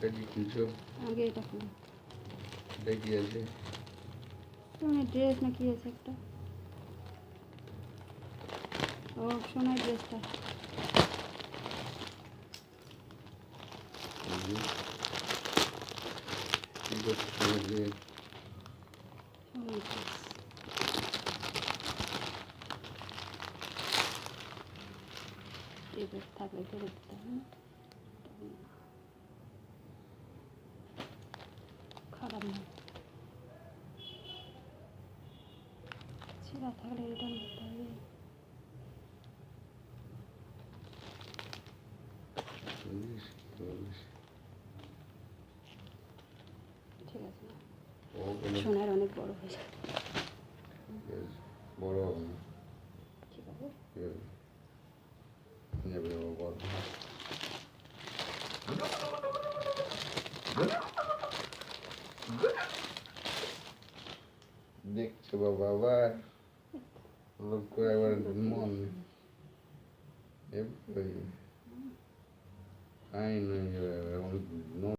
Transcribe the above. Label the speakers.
Speaker 1: এটা কি কিনছো?
Speaker 2: আগে এটা খুলো।
Speaker 1: এটা কি আছে?
Speaker 2: সোনার ড্রেস না কি আছে একটা? ও সোনার ড্রেসটা।
Speaker 1: কি করছো সোনার ড্রেস?
Speaker 2: সোনার ড্রেস। এবার থাকলে ফেরত দিতে হবে না। খারাপ না, ছেঁড়া থাকলে রিটার্ন করতে হবে। ঠিক আছে, সোনার অনেক বড় হয়েছে।
Speaker 1: বড় হবে না।
Speaker 2: ঠিক আছে,
Speaker 1: দেখছো বাবা আবার লোক করে আবার মন আইন